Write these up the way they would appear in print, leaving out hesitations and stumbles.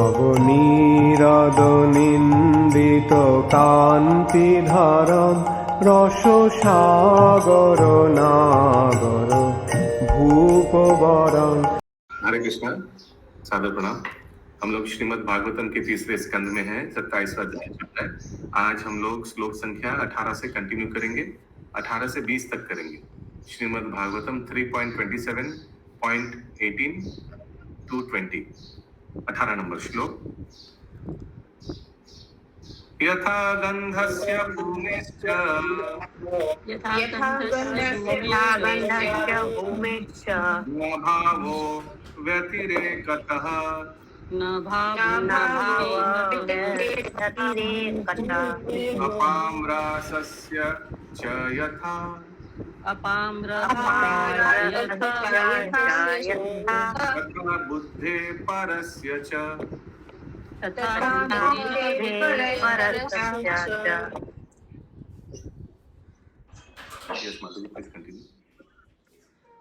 নবনীরদনিন্দিত কান্তিধারম রসসাগর নাগর भूपवरं। हरे कृष्णा, सादर प्रणाम। हम लोग श्रीमद् भागवतम के तीसरे स्कंद में हैं, 27वां अध्याय चल रहा है। आज हम लोग श्लोक संख्या 18 से कंटिन्यू करेंगे, 18 से 20 तक करेंगे। श्रीमद् भागवतम 3.27.18 to 20, 18 नंबर श्लोक। यथा गंधस्य भूमिश्च न भावो व्यतिरेकतः अपाम्रासस्य च यथा तथा बुद्धे परस्य च।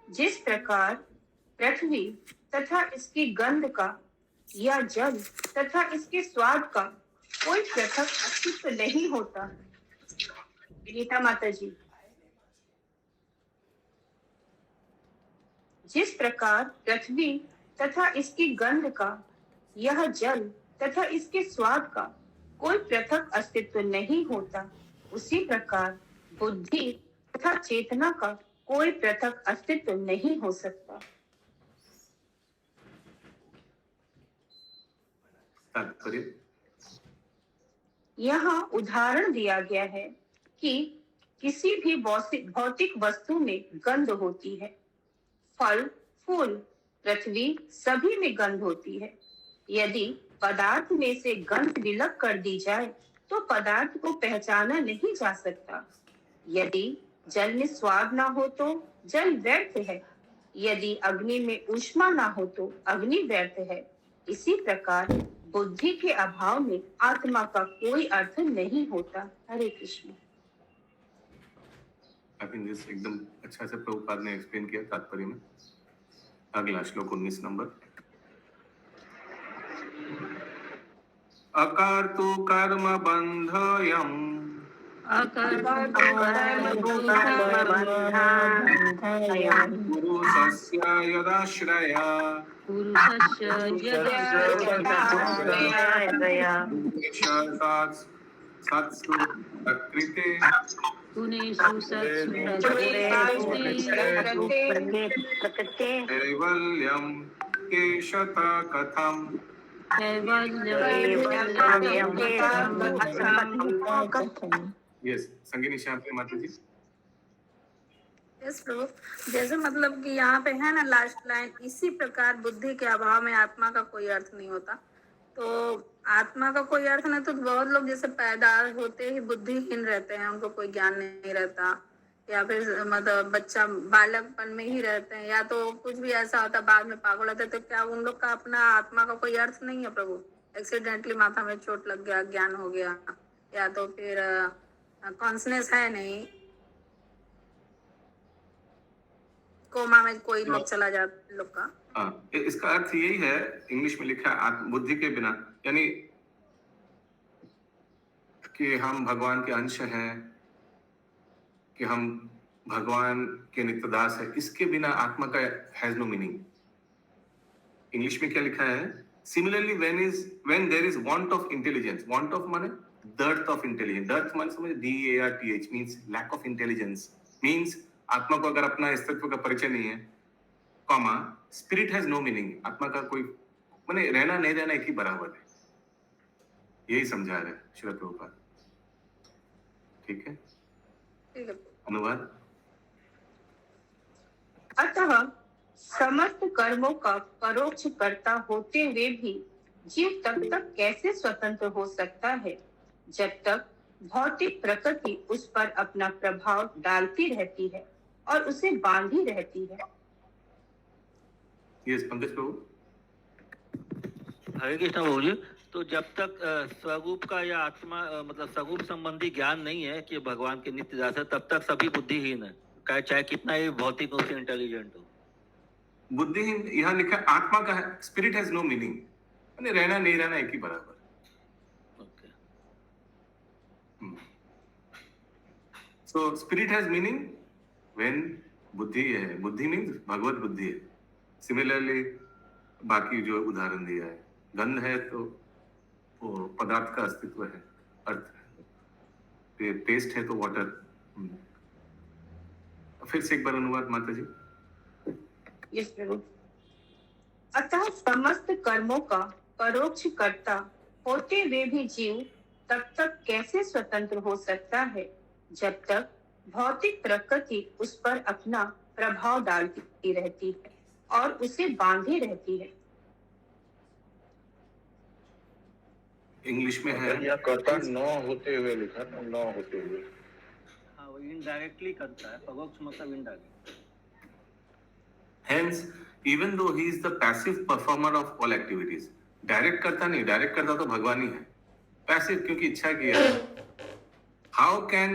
जिस प्रकार पृथ्वी तथा इसकी गंध का या जल तथा इसके स्वाद का कोई पृथक अस्तित्व नहीं होता। गीता माता जी। जिस प्रकार पृथ्वी तथा इसकी गंध का यह जल तथा इसके स्वाद का कोई पृथक अस्तित्व नहीं होता, उसी प्रकार बुद्धि तथा चेतना का कोई पृथक अस्तित्व नहीं हो सकता। यहाँ उदाहरण दिया गया है कि किसी भी भौतिक वस्तु में गंध होती है। फल, फूल, पृथ्वी सभी में गंध होती है। यदि पदार्थ में से गंध विलग कर दी जाए तो पदार्थ को पहचाना नहीं जा सकता। यदि जल में स्वाद ना हो तो जल व्यर्थ है। यदि अग्नि में ऊष्मा ना हो तो अग्नि व्यर्थ है। इसी प्रकार बुद्धि के अभाव में आत्मा का कोई अर्थ नहीं होता। हरे कृष्ण। एकदम अच्छा से प्रभुपाद ने एक्सप्लेन किया तात्पर्य में। अगला श्लोक 19 नंबर। अकर्तु कर्म बंधयम् पुरुषस्य यदाश्रया सत्सु प्रकृते कैवल्यं केशता कथम्। यस, संगीनी श्याम माता जी। यस प्रभु। जैसे मतलब कि यहाँ पे है ना लास्ट लाइन, इसी प्रकार बुद्धि के अभाव में आत्मा का कोई अर्थ नहीं होता। तो आत्मा का कोई अर्थ नहीं तो बहुत लोग जैसे पैदा होते ही बुद्धिहीन रहते हैं, उनको कोई ज्ञान नहीं रहता, या फिर मतलब बच्चा बालकपन में ही रहते हैं, या तो कुछ भी ऐसा होता बाद में पागल होते। तो क्या उन लोग का अपना आत्मा का कोई अर्थ नहीं है प्रभु? एक्सीडेंटली माथा में चोट लग गया, ज्ञान हो गया, या तो फिर कॉन्शनेस है नहीं, कोमा में कोई लोग चला जाता लोग का। इसका अर्थ यही है, इंग्लिश में लिखा है बुद्धि के बिना, यानी कि हम भगवान के अंश हैं, कि हम भगवान के नित्यदास है, इसके बिना आत्मा का हैज नो मीनिंग। इंग्लिश में क्या लिखा है? Similarly when there is want of intelligence, want of माने dearth of intelligence, dearth माने समझ DEARTH means lack of intelligence, means आत्मा को अगर अपना अस्तित्व का परिचय नहीं है, comma spirit has no meaning, आत्मा का कोई माने रहना नहीं रहना एक ही बराबर है। यही समझा रहे हैं श्री प्रभुपाद। ठीक है, अनुवाद। अतः समस्त कर्मों का परोक्ष कर्ता होते हुए भी जीव तब तक कैसे स्वतंत्र हो सकता है जब तक भौतिक प्रकृति उस पर अपना प्रभाव डालती रहती है और उसे बांधी रहती है। यस पंकज प्रभु। हरे कृष्ण प्रभु जी। तो जब तक स्वरूप का या आत्मा मतलब स्वरूप संबंधी ज्ञान नहीं है कि भगवान के नित्य दास है, तब तक सभी बुद्धिहीन है, चाहे कितना ही भौतिक रूप से इंटेलिजेंट हो। बुद्धिहीन यहाँ लिखा है, आत्मा का स्पिरिट हैज नो मीनिंग, यानी रहना नहीं रहना एक ही बराबर। Okay. So spirit has meaning when बुद्धि है, बुद्धि मीन्स भगवत बुद्धि है। सिमिलरली बाकी जो उदाहरण दिया है, गंध है तो वो पदार्थ का अस्तित्व है, अर्थ है। टेस्ट है तो वाटर। फिर से एक बार अनुवाद माता जी। यस प्रभु। अतः समस्त कर्मों का परोक्ष कर्ता होते हुए भी जीव तब तक कैसे स्वतंत्र हो सकता है जब तक भौतिक प्रकृति उस पर अपना प्रभाव डालती रहती है और उसे बांधे रहती है। इंग्लिश में है, या कर्ता न होते हुए लिखा ना, न होते हुए। हाँ, वो इनडायरेक्टली करता है, परोक्ष मतलब indirect. Hence, even though he is the passive performer of all activities, direct करता नहीं, डायरेक्ट करता तो भगवान ही है। पैसिव क्योंकि इच्छा किया। How can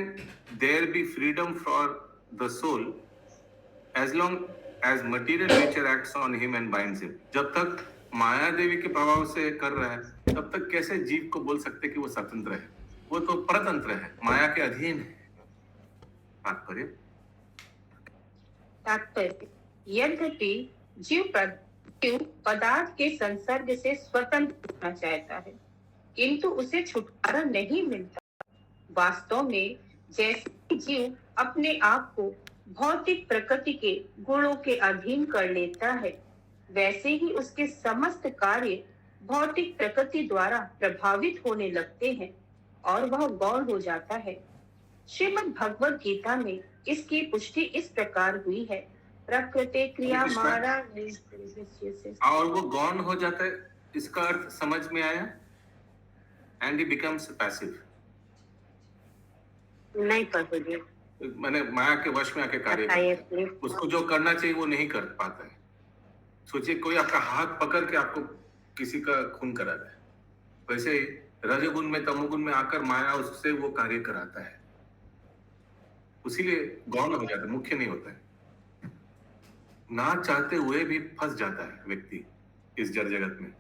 there be freedom for the soul as long as material nature acts on him and binds him? जब तक माया देवी के प्रभाव से कर रहा है, तब तक कैसे जीव को बोल सकते कि वो स्वतंत्र है? वो तो परतंत्र है, माया के अधीन है। तात्पर्य, यद्यपि जीव पदार्थ के संसर्ग से स्वतंत्र होना चाहता है, किंतु उसे छुटकारा नहीं मिलता। वास्तव में जैसे जीव अपने आप को भौतिक प्रकृति के गुणों के अधीन कर लेता है, वैसे ही उसके समस्त कार्य भौतिक प्रकृति द्वारा प्रभावित होने लगते हैं और वह गौण हो जाता है। श्रीमद् भगवद गीता में इसकी पुष्टि इस प्रकार हुई है, प्रकृति क्रिया मारा। और वो गौण हो जाता है, इसका अर्थ समझ में आया? And he becomes passive. नहीं प्रभु जी, मैंने माया के वश में आके कार्य करता है। उसको जो करना चाहिए वो नहीं कर पाता है। सोचिए कोई आपका हाथ पकड़ के आपको किसी का खून करा दे, वैसे ही रजोगुण में तमोगुण में आकर माया उससे वो कार्य कराता है, उसीलिए गौण हो जाता है, मुख्य नहीं होता है। ना चाहते हुए भी फंस जाता है व्यक्ति इस जड़ जगत में।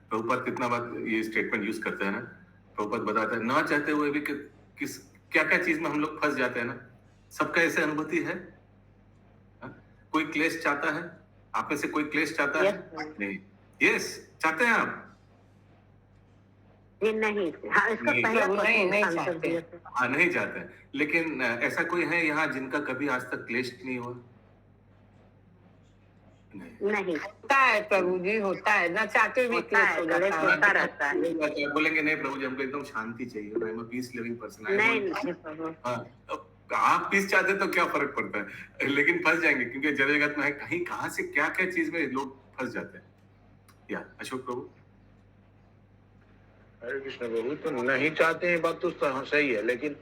प्रभुपाद कितना बात ये स्टेटमेंट यूज करते हैं ना, प्रभुपाद बताता है ना चाहते हुए भी किस क्या क्या चीज में हम लोग फंस जाते हैं ना। सबका ऐसे अनुभूति है? कोई क्लेश चाहता है? आप में से कोई क्लेश चाहता है? नहीं। यस, चाहते हैं आप? नहीं। हाँ, इसका पहला नहीं चाहते। हाँ, नहीं चाहते हैं। लेकिन ऐसा कोई है यहाँ जिनका कभी आज तक क्लेश नहीं हुआ? नहीं। होता है प्रभु जी, होता है ना, चाहते हुए क्लेश होता रहता है। बोलेंगे नहीं प्रभु जी, हमको एकदम शांति चाहिए, I am a peace living person. नहीं प्रभु। आप पीस चाहते तो क्या फर्क पड़ता है, लेकिन फंस जाएंगे क्योंकि जड़ जगत में है, कहीं कहाँ से क्या क्या चीज में लोग फंस जाते हैं। या अशोक प्रभु। हरे कृष्ण प्रभु, तो नहीं चाहते हैं बात तो सही है, लेकिन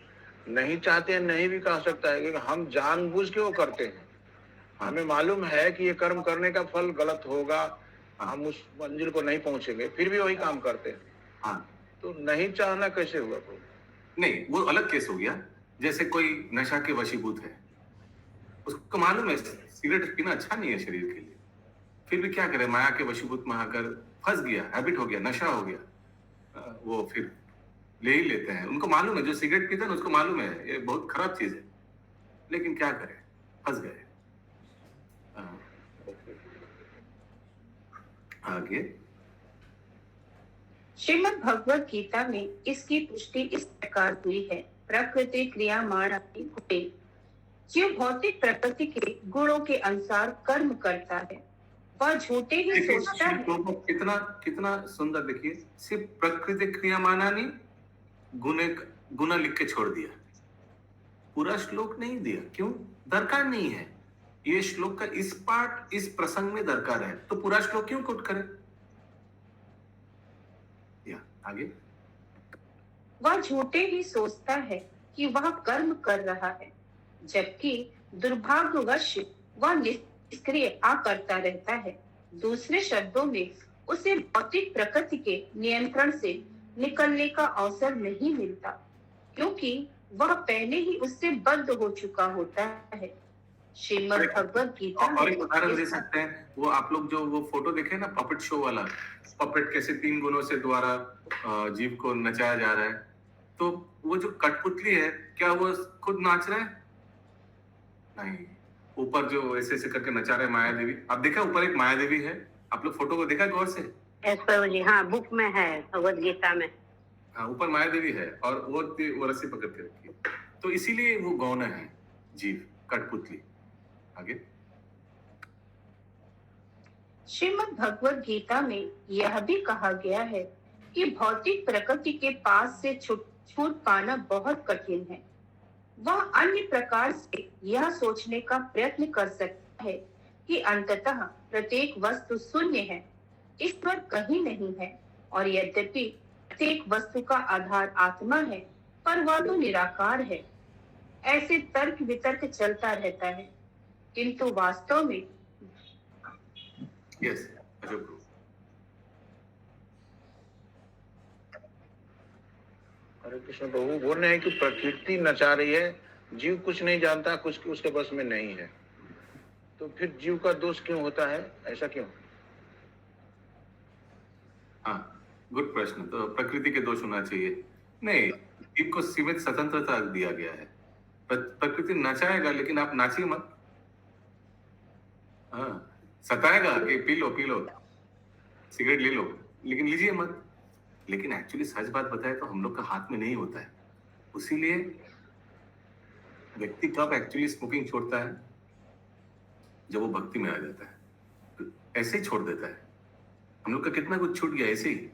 नहीं चाहते हैं नहीं भी कह सकता है, क्योंकि हम जानबूझ के वो करते हैं। हमें मालूम है कि ये कर्म करने का फल गलत होगा, हम उस मंजिल को नहीं पहुंचेंगे, फिर भी वही काम करते हैं। हाँ, तो नहीं चाहना कैसे हुआ प्रभु? नहीं, वो अलग केस हो गया। जैसे कोई नशा के वशीभूत है, उसको मालूम है सिगरेट पीना अच्छा नहीं है शरीर के लिए, फिर भी क्या करे, माया के वशीभूत में आकर फंस गया, हैबिट हो गया, नशा हो गया, वो फिर ले ही लेते हैं। उनको मालूम है, जो सिगरेट पीते हैं उसको मालूम है ये बहुत खराब चीज है, लेकिन क्या करें, फंस गए। आगे श्रीमद् भगवद गीता में इसकी पुष्टि इस प्रकार हुई है, प्रकृति क्रिया माराती गुणे। जो भौतिक प्रकृति के गुणों के अनुसार कर्म करता है वह झूठे ही सोचता है। कितना कितना सुंदर, देखिए, सिर्फ प्रकृति क्रिया माना नहीं, गुना लिख के छोड़ दिया, पूरा श्लोक नहीं दिया। क्यों? दरकार नहीं है। ये श्लोक का इस पार्ट इस प्रसंग में दरकार है, तो पूरा श्लोक क्यों कोट करे? या आगे, वह झूठे ही सोचता है कि वह कर्म कर रहा है, जबकि दुर्भाग्यवश वह निष्क्रिय करता रहता है। दूसरे शब्दों में उसे भौतिक प्रकृति के नियंत्रण से निकलने का अवसर नहीं मिलता, क्योंकि वह पहले ही उससे बद्ध हो चुका होता है। श्रीमद् भगवत गीता और एक में उदाहरण दे इस सकते हैं, वो आप लोग जो वो फोटो देखे ना पपेट शो वाला, पपेट कैसे 3 गुणों से द्वारा जीव को नचाया जा रहा है, तो वो जो कठपुतली है क्या वो खुद नाच रहा है? नहीं, ऊपर जो ऐसे ऐसे करके नचा रहे माया देवी, आप देखा ऊपर एक माया देवी है, आप लोग फोटो को देखा गौर से? यस प्रभु जी, हाँ बुक में है, भगवत गीता में। हाँ, ऊपर माया देवी है और वो रस्सी पकड़ के रखी है, तो इसीलिए वो गौण है जीव, कठपुतली। आगे श्रीमद् भगवत गीता में यह भी कहा गया है कि भौतिक प्रकृति के पास से छूट पाना बहुत कठिन है। वह अन्य प्रकार से यह सोचने का प्रयत्न कर सकता है कि अंततः प्रत्येक वस्तु शून्य है, ईश्वर कहीं नहीं है, और यद्यपि प्रत्येक वस्तु का आधार आत्मा है पर वह तो निराकार है। ऐसे तर्क वितर्क चलता रहता है, किंतु वास्तव में यस अशोक। हरे कृष्ण प्रभु बोल रहे हैं कि प्रकृति नचा रही है, जीव कुछ नहीं जानता, कुछ उसके बस में नहीं है, तो फिर जीव का दोष क्यों होता है, ऐसा क्यों? हाँ, गुड प्रश्न। तो प्रकृति के दोष होना चाहिए? नहीं, जीव को सीमित स्वतंत्रता दिया गया है। प्रकृति नचाएगा लेकिन आप नाचिए मत। हाँ, सताएगा कि पी लो सिगरेट ले लो, लेकिन लीजिए मत। लेकिन एक्चुअली सच बात बताए तो हम लोग का हाथ में नहीं होता है। उसीलिए व्यक्ति कब एक्चुअली स्मोकिंग छोड़ता है? जब वो भक्ति में आ जाता है, तो ऐसे ही छोड़ देता है। हम लोग का कितना कुछ छूट गया ऐसे ही।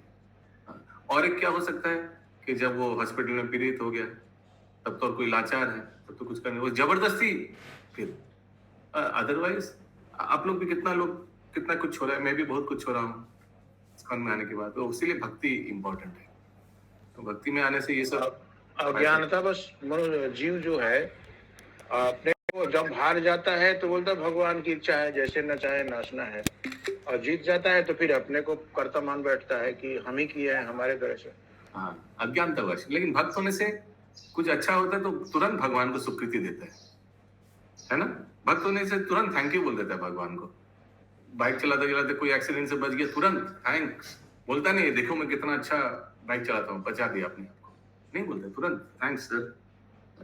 और एक क्या हो सकता है कि जब वो हॉस्पिटल में पीड़ित हो गया, तब तो और कोई लाचार है, तब तो कुछ करने, वो जबरदस्ती फिर। अदरवाइज आप लोग भी कितना कुछ छोड़ा है, मैं भी बहुत कुछ छोड़ा हूँ इस्कॉन में आने के बाद। तो इसीलिए भक्ति इंपॉर्टेंट है। तो भक्ति में आने से ये सब अज्ञानता, बस जीव जो है अपने को जब हार जाता है तो बोलता भगवान की इच्छा है, जैसे न चाहे नाचना है, और जीत जाता है तो फिर अपने को कर्ता मान बैठता है कि हम ही किए हैं हमारे तरह से। हाँ, अज्ञानतावश। लेकिन भक्त होने से कुछ अच्छा होता है तो तुरंत भगवान को स्वीकृति देता है ना? भक्त होने से तुरंत थैंक यू बोल देता है भगवान को। बाइक चलाते चलाते कोई एक्सीडेंट से बच गया, तुरंत थैंक्स बोलता नहीं, देखो मैं कितना अच्छा बाइक चलाता हूँ, बचा दिया अपने आप को, नहीं बोलता, तुरंत thanks sir,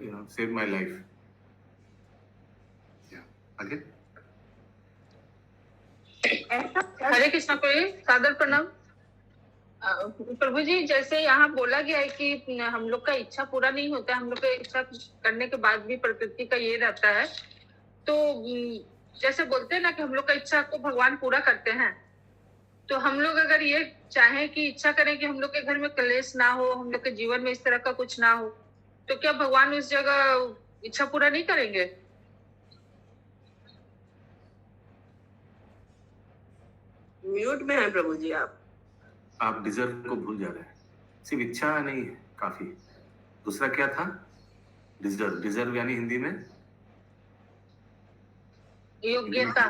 you know save my life. आगे हरे कृष्णा प्रभु, सादर प्रणाम। प्रभु जी, जैसे यहाँ बोला गया है कि हम लोग का इच्छा पूरा नहीं होता है, हम लोग का इच्छा करने के बाद भी प्रकृति का ये रहता है, तो जैसे बोलते हैं ना कि हम लोग का इच्छा को भगवान पूरा करते हैं, तो हम लोग अगर ये चाहें कि इच्छा करें कि हम लोग के घर में क्लेश ना हो, हम लोग के जीवन में इस तरह का कुछ ना हो, तो क्या भगवान उस जगह इच्छा पूरा नहीं करेंगे? म्यूट में है प्रभु जी आप डिजर्व को भूल जा रहे हैं। सिर्फ इच्छा नहीं है काफी, दूसरा क्या था? डिजर्व यानी हिंदी में योग्यता।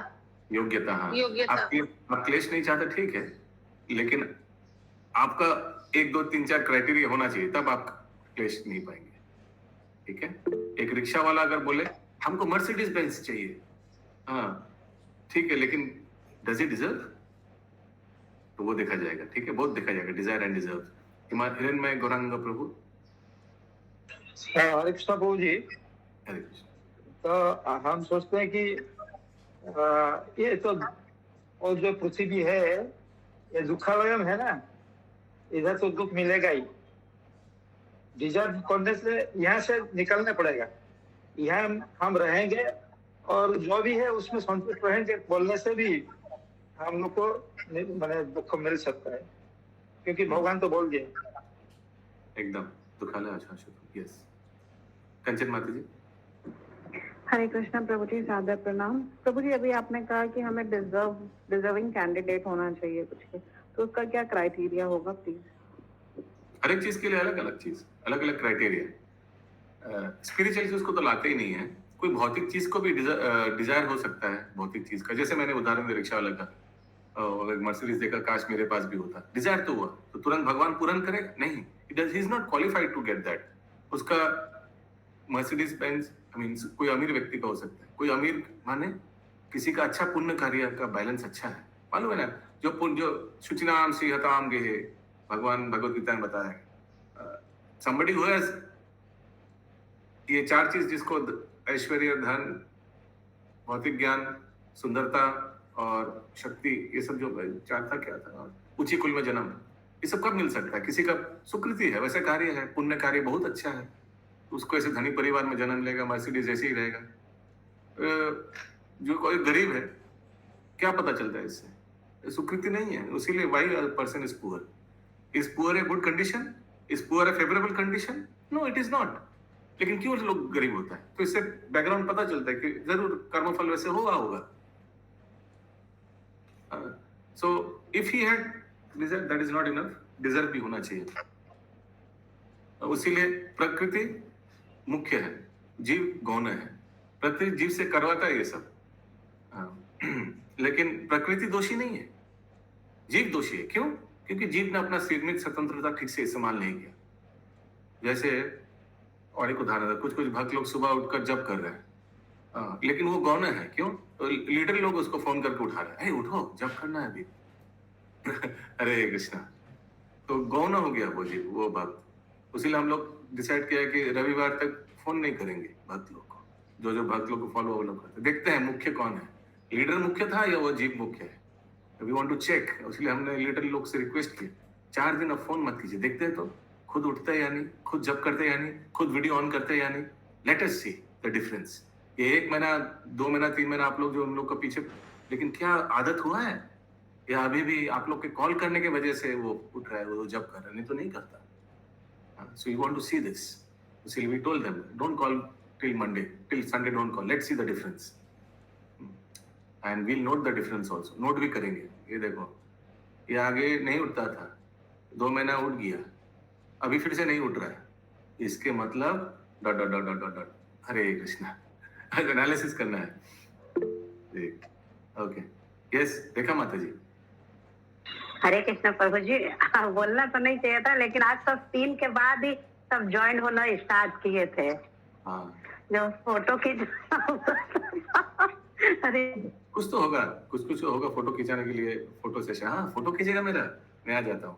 हाँ। योग्यता। आप क्लेश नहीं चाहते, ठीक है, लेकिन आपका 1 2 3 4 क्राइटेरिया होना चाहिए, तब आप क्लेश नहीं पाएंगे। ठीक है? एक रिक्शा वाला अगर बोले हमको मर्सिडीज बेंज चाहिए, हाँ ठीक है, लेकिन डज इट डिजर्व? तो वो देखा जाएगा। ठीक है, बहुत देखा जाएगा, डिजायर एंड डिजर्व। हिरण में गौरांग प्रभु। हरे कृष्ण प्रभु जी, हरे कृष्ण। तो हम सोचते हैं कि ये तो और जो पृथ्वी है ये दुखालयम है ना, इधर तो दुख मिलेगा ही। डिजर्व करने से यहाँ से निकलना पड़ेगा, यहाँ हम रहेंगे और जो भी है उसमें संतुष्ट रहेंगे, बोलने से भी हम लोग को मैंने दुख मिल सकता है, क्योंकि भगवान तो बोल दिए एकदम दुखालय। अच्छा, यस। कंचन माता जी। हरे कृष्णा प्रभु जी, सादर प्रणाम। प्रभु जी, अभी आपने कहा कि हमें डिजर्विंग कैंडिडेट होना चाहिए कुछ के, तो उसका क्या क्राइटेरिया होगा प्लीज? हर एक चीज के लिए अलग अलग चीज, अलग अलग क्राइटेरिया। स्पिरिचुअल चीज को तो लाते ही नहीं है, कोई भौतिक चीज को भी डिजायर हो सकता है भौतिक चीज का। जैसे मैंने उदाहरण दिया रिक्शा वाला का, अगर मर्सिडीज देखा काश मेरे पास भी होता, डिजायर तो हुआ, तो तुरंत भगवान पूर्ण करेगा? नहीं, he is not qualified to get that. उसका मर्सिडीज बेंज आई मीन कोई अमीर व्यक्ति का हो सकता है, कोई अमीर माने किसी का अच्छा पुण्य कार्य का बैलेंस अच्छा है, मालूम है ना, जो पुण्य जो शुचिनाम श्रीहताम गेहे, भगवान भगवत गीता में बताया है, somebody who has ये चार चीज जिसको ऐश्वर्य, धन, भौतिक ज्ञान, सुंदरता और शक्ति, ये सब जो चार था, क्या था, ऊंची कुल में जन्म, ये सब कब मिल सकता है? किसी का सुकृति है, वैसे कार्य है, पुण्य कार्य बहुत अच्छा है, उसको ऐसे धनी परिवार में जन्म लेगा, मर्सिडीज ऐसे ही रहेगा। जो कोई गरीब है, क्या पता चलता है इससे? सुकृति नहीं है, उसीलिए why person is poor. Is poor a good condition? Is poor a favourable condition? No, it is not. लेकिन क्यों लोग गरीब होता है? तो इससे बैकग्राउंड पता चलता है कि जरूर कर्मफल वैसे होगा। So if he had deserve, that is not enough, deserve भी होना चाहिए। उसीलिए प्रकृति मुख्य है, जीव गौण है। प्रकृति जीव से करवाता है ये सब, लेकिन प्रकृति दोषी नहीं है, जीव दोषी है। क्यों? क्योंकि जीव ने अपना सीमित स्वतंत्रता ठीक से इस्तेमाल नहीं किया। जैसे और एक उदाहरण है, कुछ भक्त लोग सुबह उठकर जप कर रहे हैं, लेकिन वो गौण है। क्यों? तो लीडर लोग उसको फोन करके उठा रहे हैं, उठो जप करना है अभी। हरे कृष्णा। तो गौण हो गया वो जीव, वो भक्त। उसीलिए हम लोग डिसाइड किया कि रविवार तक फोन नहीं करेंगे भक्त लोग को, जो भक्त लोग को फॉलो लोग करते। देखते हैं मुख्य कौन है, लीडर मुख्य था या वो जीव मुख्य है। वी वांट टू चेक, इसलिए हमने लीडर लोग से रिक्वेस्ट की 4 दिन अब फोन मत कीजिए, देखते हैं तो खुद उठते हैं या नहीं, खुद जब करते हैं या नहीं, खुद वीडियो ऑन करते हैं या नहीं। Let us see the difference. ये 1 महीना, 2 महीना, 3 महीना आप लोग जो हम लोग का पीछे, लेकिन क्या आदत हुआ है या अभी भी आप लोग के कॉल करने की वजह से वो उठ रहा है, वो जब कर रहा है, नहीं तो नहीं करता। So you want to see this. So we told them, don't call till Monday, till Sunday don't call. Let's see the difference. And we'll note the difference also. Note भी करेंगे। ये देखो, ये आगे नहीं उठता था, 2 महीना उठ गया, अभी फिर से नहीं उठ रहा है, इसके मतलब dot dot dot dot dot. Hare Krishna. Analysis करना है। ओके, यस, देखा माता जी। हरे कृष्ण प्रभु जी। बोलना तो नहीं चाहिए था, लेकिन आज तो 3 के बाद ही सब ज्वाइन होना स्टार्ट किए थे। हाँ, जो फोटो खींच अरे कुछ तो होगा, कुछ होगा फोटो खिंचाने के लिए, फोटो सेशन। हाँ, फोटो खींचेगा मेरा, मैं आ जाता हूँ।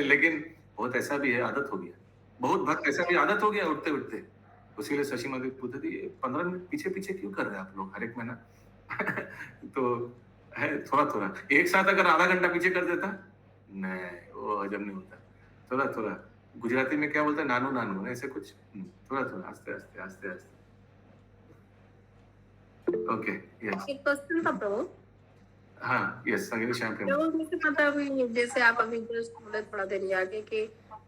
लेकिन बहुत ऐसा भी है, आदत हो गया, बहुत भक्त ऐसा भी आदत हो गया उठते उठते। उसीलिए शशि मधु पूछते थे, 15 मिनट पीछे पीछे क्यों कर रहे हैं आप लोग हर एक महीना? तो है थोड़ा, एक साथ अगर आधा घंटा पीछे कर देता, नहीं, वो हजम नहीं होता। थोड़ा, गुजराती में क्या बोलता है, नानू ऐसे कुछ, थोड़ा, आस्ते। Okay, yes. एक क्वेश्चन था प्रभु। हाँ, यस, संगीत श्याम प्रेम। प्रभु जैसे मतलब जैसे आप अभी जस्ट बोले थोड़ा देर आगे कि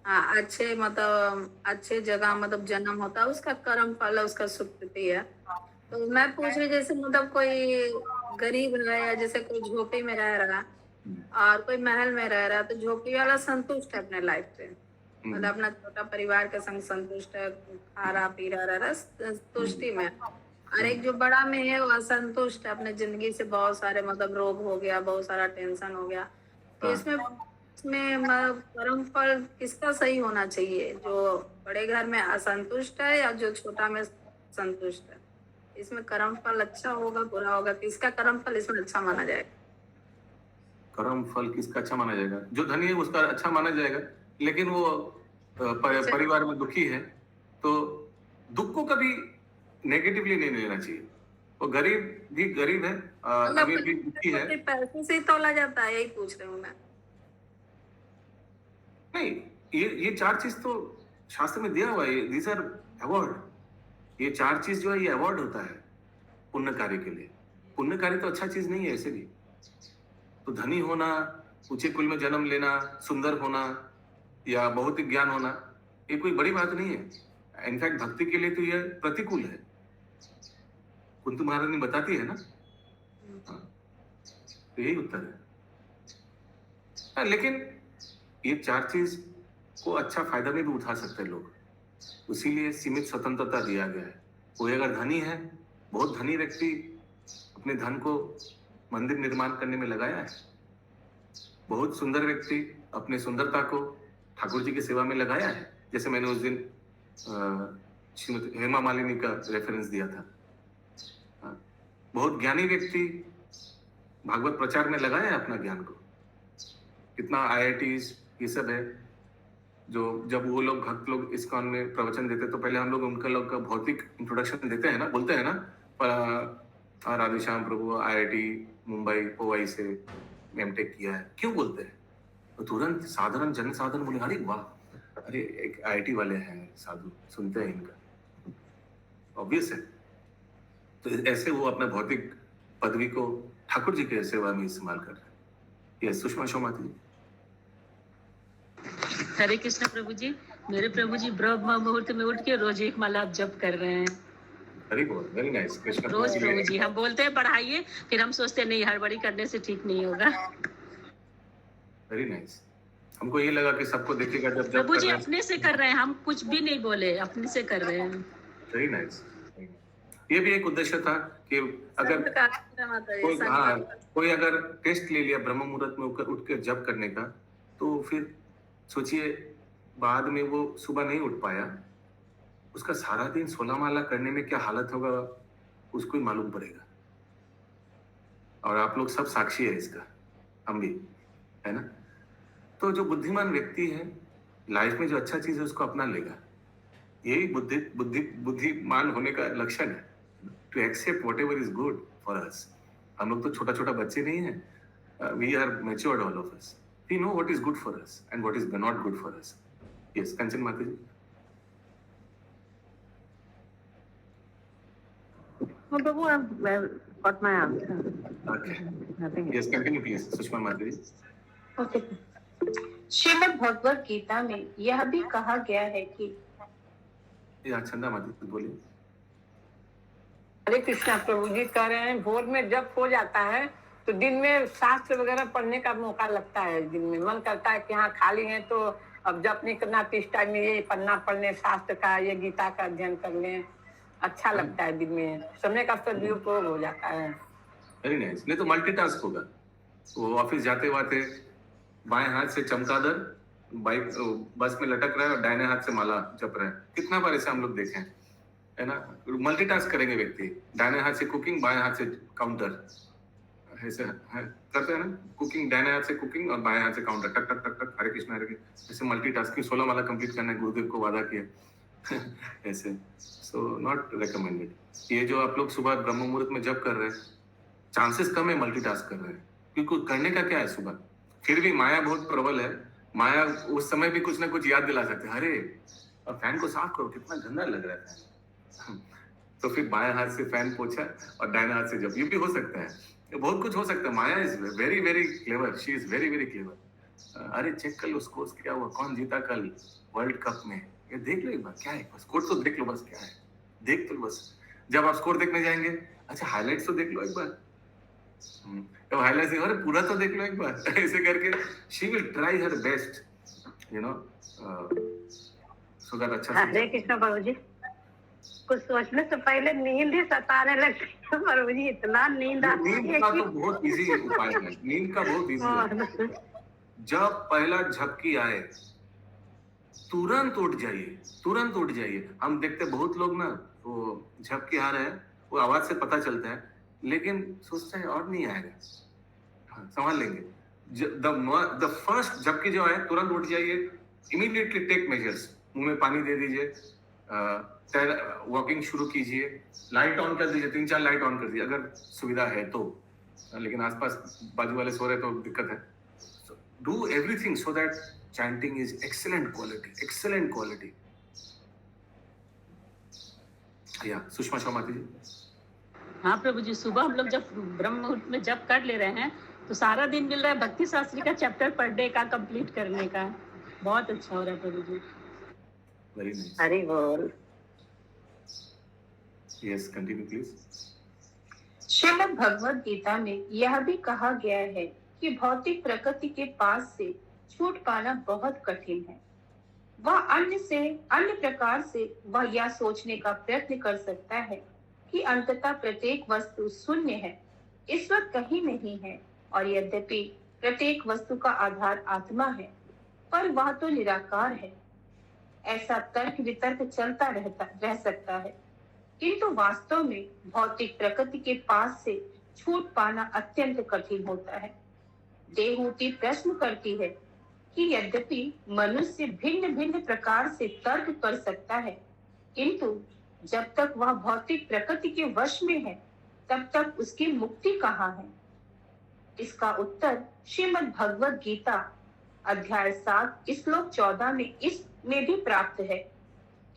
अच्छे जगह मतलब जन्म होता है, उसका कर्म फल है, उसका सुकृति है। तो मैं पूछ रही, जैसे मतलब कोई गरीब रहा या जैसे कोई झोपड़ी में रह रहा और कोई महल में रह रहा, तो झोपड़ी वाला संतुष्ट है अपने लाइफ से, मतलब अपना छोटा परिवार के संग संतुष्ट है, खा रहा पी रहा रहा संतुष्टि में। और एक जो बड़ा में है वो असंतुष्ट है, अपने जिंदगी से बहुत सारे मतलब रोग हो गया, बहुत सारा टेंशन हो गया। तो इसमें मतलब कर्म फल किसका सही होना चाहिए, जो बड़े घर में असंतुष्ट है या जो छोटा में संतुष्ट है? इसमें कर्म फल अच्छा होगा बुरा होगा, किसका कर्म फल इसमें अच्छा माना जाएगा? कर्म फल किसका अच्छा माना जाएगा? जो धनी है उसका अच्छा माना जाएगा, लेकिन वो परिवार में दुखी है तो दुख को कभी नेगेटिवली नहीं लेना चाहिए। वो गरीब भी गरीब है, अमीर भी दुखी है। पैसे से ही तोला जाता है, यही पूछ रही हूँ मैं। नहीं, ये 4 चीज तो शास्त्र में दिया हुआ है, दीज आर अवार्ड। ये 4 चीज जो है ये अवार्ड होता है पुण्य कार्य के लिए। पुण्य कार्य तो अच्छा चीज नहीं है ऐसे भी। तो धनी होना, ऊंचे कुल में जन्म लेना, सुंदर होना या भौतिक ज्ञान होना, ये कोई बड़ी बात नहीं है। इनफैक्ट भक्ति के लिए तो ये प्रतिकूल है। कुंती महारानी बताती है ना। तो यही उत्तर है। लेकिन ये 4 चीज को अच्छा फायदा में भी उठा सकते हैं लोग, उसीलिए सीमित स्वतंत्रता दिया गया है। कोई अगर धनी है, बहुत धनी व्यक्ति अपने धन को मंदिर निर्माण करने में लगाया है, बहुत सुंदर व्यक्ति अपने सुंदरता को ठाकुर जी की सेवा में लगाया है। जैसे मैंने उस दिन श्रीमती हेमा मालिनी का रेफरेंस दिया था। हाँ, बहुत ज्ञानी व्यक्ति भागवत प्रचार में लगाए हैं अपना ज्ञान को। कितना IITs ये सब है, जो जब वो लोग भक्त लोग इस्कॉन में प्रवचन देते तो पहले हम लोग उनका लोग का भौतिक इंट्रोडक्शन देते हैं ना, बोलते हैं ना, राधेश्याम प्रभु IIT मुंबई OI से एमटेक किया है, क्यों बोलते हैं? तो तुरंत साधारण जन साधारण बोले अरे वाह, अरे एक IIT वाले हैं साधु, सुनते हैं इनका, ऑब्वियस है। तो ऐसे वो अपना भौतिक पदवी को ठाकुर जी के सेवा में इस्तेमाल कर रहे हैं। ये सुषमा शोमाती जी। हरे कृष्ण प्रभु जी। मेरे प्रभु जी ब्रह्म मुहूर्त में उठ के रोज एक माला आप जप कर रहे हैं। Very good, very nice. Krishna रोज प्रभु जी हम बोलते हैं पढ़ाइए, फिर हम सोचते नहीं हड़बड़ी करने से ठीक नहीं होगा। Very nice. हमको ये लगा कि सबको देखेगा जब प्रभु जी अपने से कर रहे हैं, हम कुछ भी नहीं बोले, अपने से कर रहे हैं। Very nice. ये भी एक उद्देश्य था कि अगर कोई अगर टेस्ट ले लिया ब्रह्म मुहूर्त में उठ के जप करने का, तो फिर सोचिए बाद में वो सुबह नहीं उठ पाया, उसका सारा दिन 16 माला करने में क्या हालत होगा उसको ही मालूम पड़ेगा। और आप लोग सब साक्षी है इसका, हम भी, है ना। तो जो बुद्धिमान व्यक्ति है लाइफ में जो अच्छा चीज है उसको अपना लेगा। यही बुद्धिमान होने का लक्षण है, to accept whatever is good for us. हम लोग तो छोटा छोटा बच्चे नहीं है, we are matured all of us, we know what is good for us and what is not good for us. Yes, Kanchan माता ji. Prabhu, I've got my answer. Okay. Nothing. Yes, continue please, Sushma माता जी। Okay. Shrimad Bhagavad Gita में यह भी कहा गया है कि चंदा माता जी बोलिए। हरे कृष्णा प्रभु जी कह रहे हैं भोर में जब हो जाता है तो दिन में शास्त्र वगैरह पढ़ने का मौका लगता है। दिन में मन करता है कि हाँ खाली है तो अब जब नहीं करना तो इस टाइम में ये पन्ना पढ़ने शास्त्र का, ये गीता का अध्ययन कर लें, अच्छा लगता है। दिन में समय का सदुपयोग हो जाता है। Very nice. नहीं तो मल्टीटास्क होगा। वो ऑफिस जाते वाते बाएं हाथ से चमकादर बाइक बस में लटक रहा है और दाहिने हाथ से माला जप रहा है। कितना बार ऐसे हम लोग देखे हैं, है ना। मल्टीटास्क करेंगे व्यक्ति, दाहिने हाथ से कुकिंग, बाएं हाथ से काउंटर, ऐसे करते हैं ना। कुकिंग दाहिने हाथ से कुकिंग और बाएं हाथ से काउंटर, टक टक टक टक, हरे कृष्ण हरे कृष्ण। ऐसे मल्टीटास्किंग 16 माला कंप्लीट करना है, गुरुदेव को वादा किया ऐसे। So not recommended. ये जो आप लोग सुबह ब्रह्म मुहूर्त में जब कर रहे हैं, चांसेस कम है मल्टीटास्क कर रहे हैं, क्योंकि करने का क्या है सुबह। फिर भी माया बहुत प्रबल है। माया उस समय भी कुछ ना कुछ याद दिला सकते हैं, अरे और फैन को साफ करो, कितना गंदा लग रहा है। तो फिर बाएं हाथ से फैन पोछा और दाहिने हाथ से जब, ये भी हो सकता है। बहुत कुछ हो सकता है। Maya is very very clever, she is very very clever. अरे चेक कर लो स्कोर क्या हुआ, कौन जीता कल वर्ल्ड कप में, ये देख लो एक बार क्या है, स्कोर तो देख लो बस, क्या है देख तो बस। जब आप स्कोर देखने जाएंगे, अच्छा हाइलाइट्स तो देख लो एक बार, तो हाइलाइट्स अरे पूरा तो देख लो एक बार ऐसे करके she will try her best, you know, so that अच्छा। हरे कृष्ण प्रभु जी, कुछ सोचने से पहले नींद ही सताने लगती है प्रभु जी, इतना नींद आती है। नींद का तो बहुत इजी उपाय है, नींद का बहुत इजी है। जब पहला झपकी आए तुरंत उठ जाइए, तुरंत उठ जाइए। हम देखते बहुत लोग ना वो झपकी आ रहे हैं, वो आवाज से पता चलता है, लेकिन सोचते हैं और नहीं आएगा, संभाल लेंगे। द फर्स्ट झपकी जो आए तुरंत उठ जाइए, इमीडिएटली टेक मेजर्स। मुंह में पानी दे दीजिए, वॉकिंग शुरू कीजिए, लाइट ऑन कर दीजिए, 3-4 लाइट ऑन कर दीजिए अगर सुविधा है तो, लेकिन आसपास बाजू वाले सो रहे तो दिक्कत है। Do everything so that chanting is excellent quality. Yeah, Sushma Sharmati ji. हाँ प्रभु जी, सुबह हम लोग जब ब्रह्म मुहूर्त में जब कर ले रहे हैं तो सारा दिन मिल रहा है भक्ति शास्त्री का चैप्टर पढ़ने का, कंप्लीट करने का। बहुत अच्छा हो रहा है प्रभु जी। Very nice. हरि बोल। Yes, continue please. Shrimad Bhagavad Gita में यह भी कहा गया है कि भौतिक प्रकृति के पास से छूट पाना बहुत कठिन है। वह अन्य प्रकार से वह यह सोचने का प्रयत्न कर सकता है कि अंततः प्रत्येक वस्तु शून्य है, ईश्वर कहीं नहीं है, और यद्यपि प्रत्येक वस्तु का आधार आत्मा है, पर वह तो निराकार है। ऐसा तर्क वितर्क चलता रह सकता है, किंतु वास्तव में भौतिक प्रकृति के पास से छूट पाना अत्यंत कठिन होता है। देहूति प्रश्न करती है कि यद्यपि मनुष्य भिन्न भिन्न प्रकार से तर्क कर सकता है, किंतु जब तक वह भौतिक प्रकृति के वश में है, तब तक उसकी मुक्ति कहाँ है? इसका उत्तर श्रीमद् भगवद गीता अध्याय 7 श्लोक 14 में इसमें भी प्राप्त है।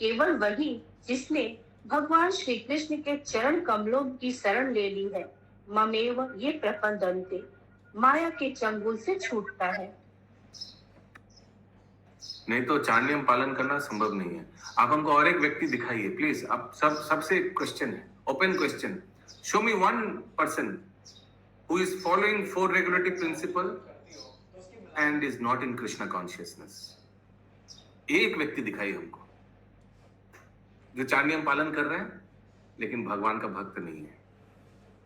केवल वही जिसने भगवान श्री कृष्ण के चरण कमलों की शरण ले ली है, ममेव ये प्रपंदन्ते, माया के चंगुल से छूटता है। नहीं तो चार्नियम पालन करना संभव नहीं है। आप हमको और एक व्यक्ति दिखाइए प्लीज। अब सबसे क्वेश्चन है, open question. Show me one person who is following 4 regulative principle and is not in Krishna consciousness. एक व्यक्ति दिखाइए हमको जो चार नियम पालन कर रहे हैं लेकिन भगवान का भक्त नहीं है।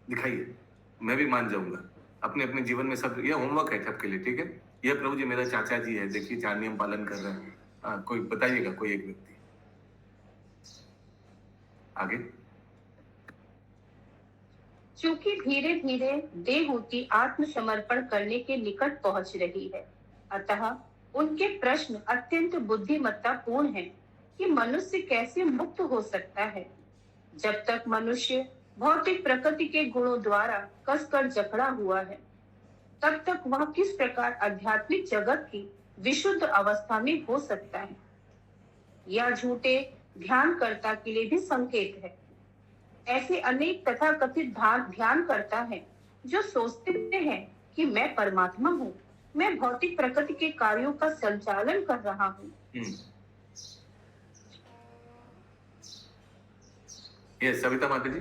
दिखाइए, मैं भी मान जाऊंगा। अपने अपने जीवन में सब, ये होमवर्क है सबके लिए, ठीक है? ये प्रभु जी मेरा चाचा जी है, देखिए चार नियम पालन कर रहे हैं। कोई बताइएगा, कोई एक व्यक्ति आगे। चूंकि धीरे धीरे देहूति आत्मसमर्पण करने के निकट पहुंच रही है, अतः उनके प्रश्न अत्यंत बुद्धिमत्तापूर्ण हैं कि मनुष्य कैसे मुक्त हो सकता है। जब तक मनुष्य भौतिक प्रकृति के गुणों द्वारा कसकर जकड़ा हुआ है, तब तक वह किस प्रकार आध्यात्मिक जगत की विशुद्ध अवस्था में हो सकता है? यह झूठे ध्यानकर्ता के लिए भी संकेत है। ऐसे अनेक तथाकथित ध्यान करता है जो सोचते हैं कि मैं परमात्मा हूँ, मैं भौतिक प्रकृति के कार्यों का संचालन कर रहा हूँ। ये सविता माता जी,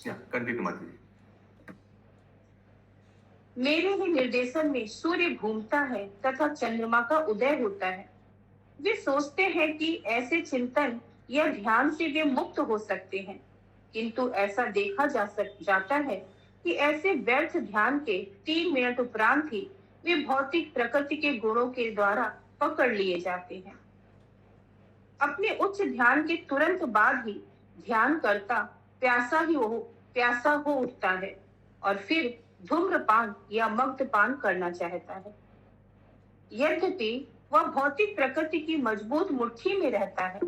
कंटिन्यू माता जी। मेरे ही निर्देशन में सूर्य घूमता है तथा चंद्रमा का उदय होता है। वे सोचते हैं कि ऐसे चिंतन या ध्यान से वे मुक्त हो सकते हैं, किंतु ऐसा देखा जाता है कि ऐसे व्यर्थ ध्यान के 3 मिनट उपरांत ही वे भौतिक प्रकृति के गुणों के द्वारा पकड़ लिए जाते हैं। अपने उच्च ध्यान के तुरंत बाद ही ध्यान करता प्यासा हो उठता है और फिर धूम्रपान या मद्यपान करना चाहता है। यद्यपि वह भौतिक प्रकृति की मजबूत मुट्ठी में रहता है,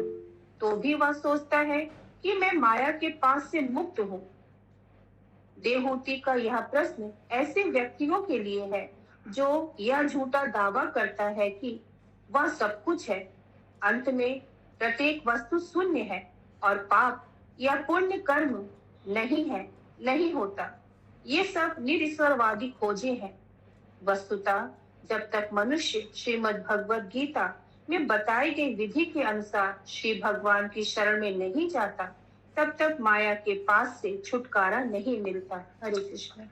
तो भी वह सोचता है कि मैं माया के पास से मुक्त हूँ। देहूति का यह प्रश्न ऐसे व्यक्तियों के लिए है जो यह झूठा दावा करता है कि वह सब कुछ है। अंत में प्रत्येक वस्तु शून्य है और पाप या पुण्य कर्म नहीं होता। ये सब निरीश्वरवादी खोजे हैं। वस्तुतः जब तक मनुष्य श्रीमद् भगवद गीता में बताई गई विधि के अनुसार श्री भगवान की शरण में नहीं जाता, तब तक माया के पास से छुटकारा नहीं मिलता। हरे कृष्ण।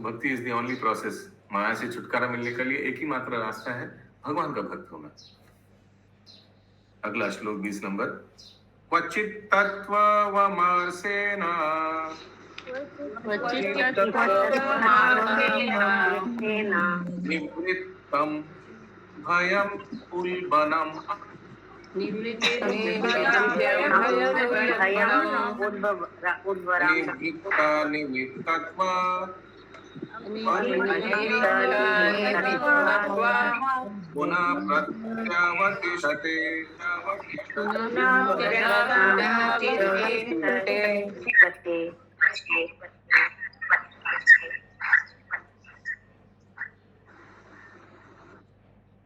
भक्ति इज द ओनली प्रोसेस। माया से छुटकारा मिलने के लिए एक ही मात्र रास्ता है, भगवान का भक्त होना। अगला श्लोक 20 नंबर। क्वचित तत्त्वमर्षेण निवृत्तं भयं उल्बणम् पुनः प्रत्यावर्तिष्यते।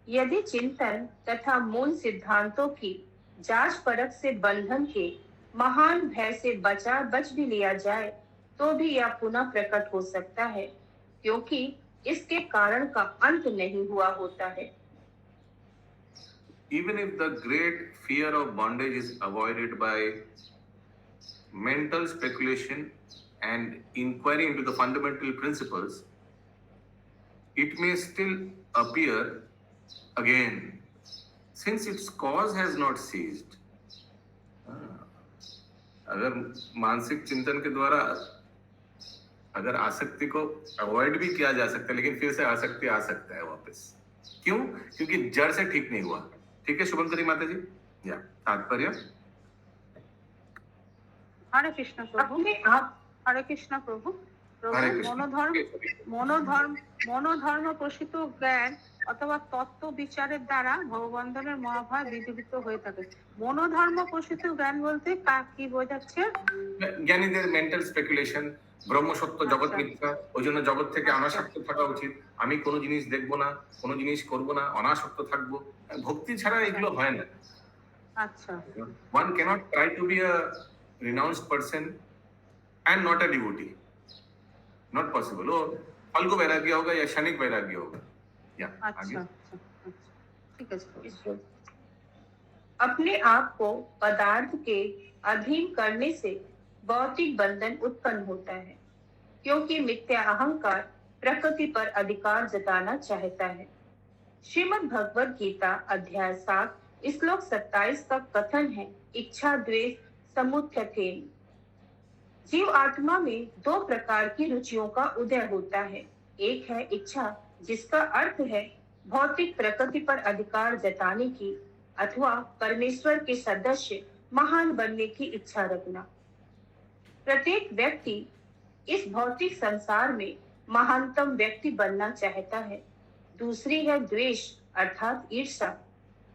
यदि चिंतन तथा मूल सिद्धांतों की जांच परख से बंधन के महान भय से बच भी लिया जाए, तो भी यह पुनः प्रकट हो सकता है, क्योंकि इसके कारण का अंत नहीं हुआ होता है। Even if the great fear of bondage is avoided by mental speculation and inquiry into the fundamental principles, it may still appear again, since its cause has not ceased. अगर मानसिक चिंतन के द्वारा अगर आसक्ति को अवॉइड भी किया जा सकता है, लेकिन फिर से आसक्ति आ सकता है वापस। क्यों? क्योंकि जड़ से ठीक नहीं हुआ। ठीक है शुभंकरी माता जी, या तात्पर्य? हरे कृष्ण प्रभु। अपने आप हरे कृष्ण प्रभु। हरे প্রভু कृष्ण। মনোধর্ম প্রসূত জ্ঞান অথবা তত্ত্ব বিচারের দ্বারা ভববন্ধনের মহাভাব বিধৃত হয়ে থাকে। মনোধর্ম প্রসূত জ্ঞান বলতে কি বোঝাচ্ছে? জ্ঞানীদের মেন্টাল স্পেকুলেশন, ব্রহ্ম সত্য জগৎ মিথ্যা, ওই জন্য জগৎ থেকে অনাসক্ত থাকা উচিত, আমি কোনো জিনিস দেখবো না, কোনো জিনিস করবো না, অনাসক্ত থাকবো। ভক্তি ছাড়া এগুলো হয় না। আচ্ছা। One cannot try to be a renounced person and not a devotee. Not possible. वो फल को वैराग्य होगा या क्षणिक वैराग्य होगा। या आगे। अच्छा, ठीक है। अपने आप को पदार्थ के अधीन करने से भौतिक बंधन उत्पन्न होता है, क्योंकि मिथ्या अहंकार प्रकृति पर अधिकार जताना चाहता है। श्रीमद् भगवद गीता अध्याय 7 श्लोक 27 का कथन है, इच्छा द्वेष समुत्थेन। जीव आत्मा में दो प्रकार की रुचियों का उदय होता है। एक है इच्छा, जिसका अर्थ है भौतिक प्रकृति पर अधिकार जताने की अथवा परमेश्वर के सदस्य महान बनने की इच्छा रखना। प्रत्येक व्यक्ति इस भौतिक संसार में महानतम व्यक्ति बनना चाहता है। दूसरी है द्वेष अर्थात ईर्षा।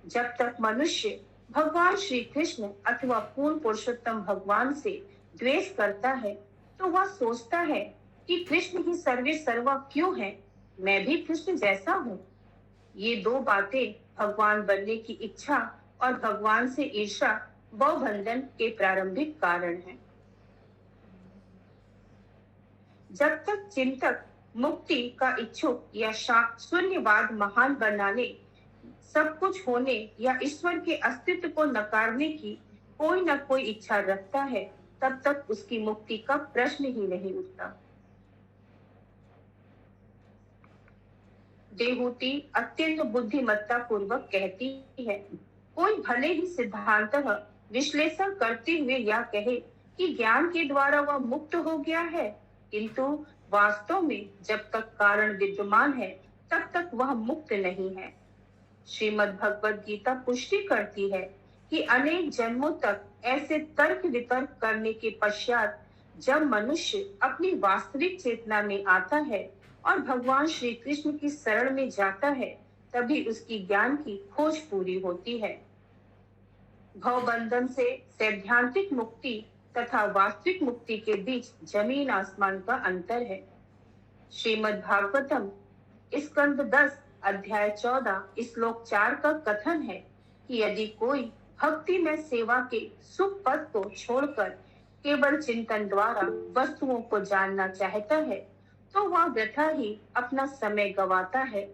जब तक मनुष्य भगवान श्री कृष्ण अथवा पूर्ण पुरुषोत्तम भगवान से द्वेष करता है, तो वह सोचता है कि कृष्ण ही सर्वे सर्वा क्यों है, मैं भी कृष्ण जैसा हूँ। ये दो बातें भगवान बनने की इच्छा और भगवान से ईर्षा भवबंधन के प्रारंभिक कारण हैं। जब तक चिंतक मुक्ति का इच्छुक या शून्यवाद महान बनाने, सब कुछ होने या ईश्वर के अस्तित्व को नकारने की कोई न कोई इच्छा रखता है, तब तक उसकी मुक्ति का प्रश्न ही नहीं उठता। देहूती अत्यंत बुद्धिमत्ता पूर्वक कहती है, कोई भले ही सिद्धांतः विश्लेषण करते हुए यह कहे कि ज्ञान के द्वारा वह मुक्त हो गया है, किंतु वास्तव में जब तक कारण विद्यमान है तब तक वह मुक्त नहीं है। श्रीमद् भगवद गीता पुष्टि करती है कि अनेक जन्मों तक ऐसे तर्क वितर्क करने के पश्चात जब मनुष्य अपनी वास्तविक चेतना में आता है और भगवान श्री कृष्ण की शरण में जाता है, तभी उसकी ज्ञान की खोज पूरी होती है। भवबंधन से सैद्धांतिक मुक्ति तथा वास्तविक मुक्ति के बीच जमीन आसमान का अंतर है। श्रीमद् भागवतम स्कंद 10 अध्याय 14 श्लोक 4 का कथन है कि यदि कोई भक्ति में सेवा के सुख पद को छोड़कर केवल चिंतन द्वारा वस्तुओं को जानना चाहता है, तो वह व्यथा ही अपना समय गवाता है।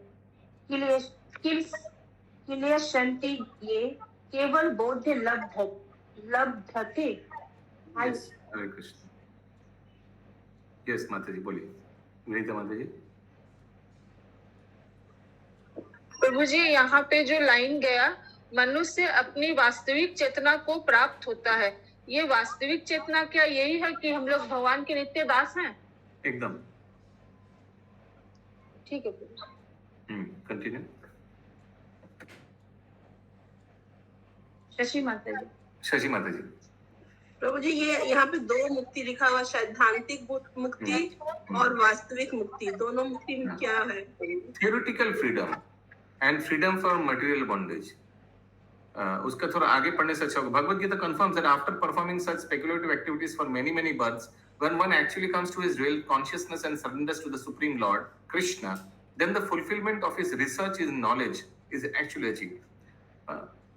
शांति ये केवल बोध लब्धते। हरे कृष्ण। यस माता जी बोलिए, विनीता माता जी। प्रभु जी, यहाँ पे जो लाइन गया, मनुष्य अपनी वास्तविक चेतना को प्राप्त होता है, ये वास्तविक चेतना क्या यही है कि हम लोग भगवान के नित्य दास हैं? एकदम ठीक है। कंटिन्यू। शशि माता जी। शशि माता जी। प्रभु जी, ये यहाँ पे दो मुक्ति लिखा हुआ, सैद्धांतिक मुक्ति और वास्तविक मुक्ति, दोनों मुक्ति में क्या है? Theoretical freedom and freedom from material bondage. उसका थोड़ा आगे पढ़ने से अच्छा होगा। Bhagavad Gita confirms that after performing such speculative activities for many births, when one actually comes to his real consciousness and surrenders to the Supreme Lord, Krishna, then the fulfillment of his research, his knowledge is actually achieved.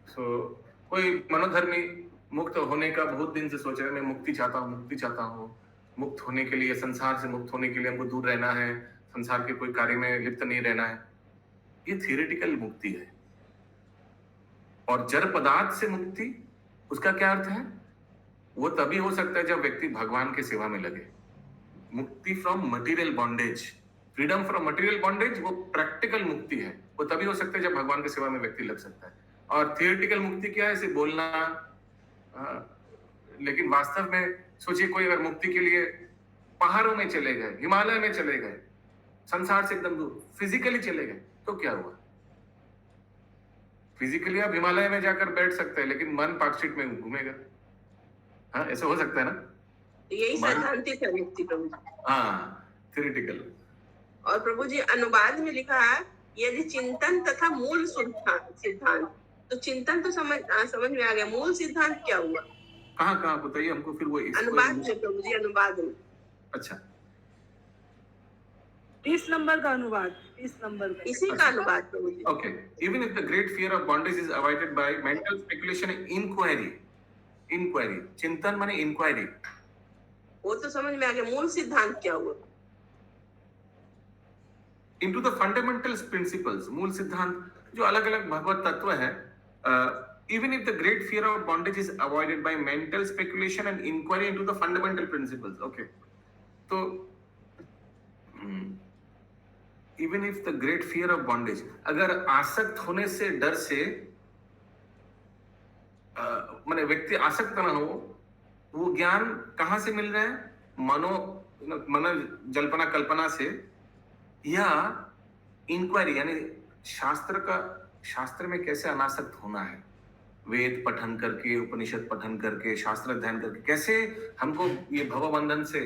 So, कोई मनोधर्मी मुक्त होने का बहुत दिन से सोच रहा है, मैं मुक्ति चाहता हूँ, मुक्त होने के लिए, संसार से मुक्त होने के लिए हमको दूर रहना है, संसार के कोई कार्य में लिप्त नहीं रहना है। ये थियोरेटिकल मुक्ति है। और जड़ पदार्थ से मुक्ति, उसका क्या अर्थ है? वो तभी हो सकता है जब व्यक्ति भगवान के सेवा में लगे। मुक्ति from material bondage, freedom from material bondage, वो प्रैक्टिकल मुक्ति है। वो तभी हो सकता है जब भगवान की सेवा में व्यक्ति लग सकता है। और थियोरेटिकल मुक्ति क्या है? इसे बोलना, लेकिन वास्तव में सोचिए, कोई अगर मुक्ति के लिए पहाड़ों में चले गए, हिमालय में चले गए, संसार से एकदम दूर, फिजिकली चले गए, तो क्या हुआ? फिजिकली आप हिमालय में जाकर बैठ सकते हैं, लेकिन मन पार्क स्ट्रीट में घूमेगा। हाँ, ऐसा हो सकता है ना? यही सैद्धांतिक है मुक्ति प्रभु जी। हाँ, थ्योरेटिकल। और प्रभु जी अनुवाद में लिखा है यदि चिंतन तथा मूल सिद्धांत, तो चिंतन तो समझ में आ गया, मूल सिद्धांत क्या हुआ? कहाँ बताइए हमको फिर वो अनुवाद में प्रभु जी, अनुवाद में। अच्छा, 30 नंबर का अनुवाद, 30 नंबर का। इसी का अनुवाद प्रभु जी। okay. Even if the great fear of bondage is avoided by mental speculation and inquiry, चिंतन माने इंक्वायरी, वो तो समझ में आ गया, मूल सिद्धांत क्या हुआ? into the fundamental principles, मूल सिद्धांत जो अलग अलग भगवत तत्व है, even if the great fear of bondage is avoided by mental speculation and inquiry into the fundamental principles. Okay, तो even if the great fear of bondage, अगर आसक्त होने से डर से माने व्यक्ति आसक्त ना हो, वो ज्ञान कहाँ से मिल रहा है? मनो जल्पना कल्पना से, या इंक्वायरी यानी शास्त्र में कैसे अनासक्त होना है, वेद पठन करके, उपनिषद पठन करके, शास्त्र अध्ययन करके कैसे हमको ये भवबंधन से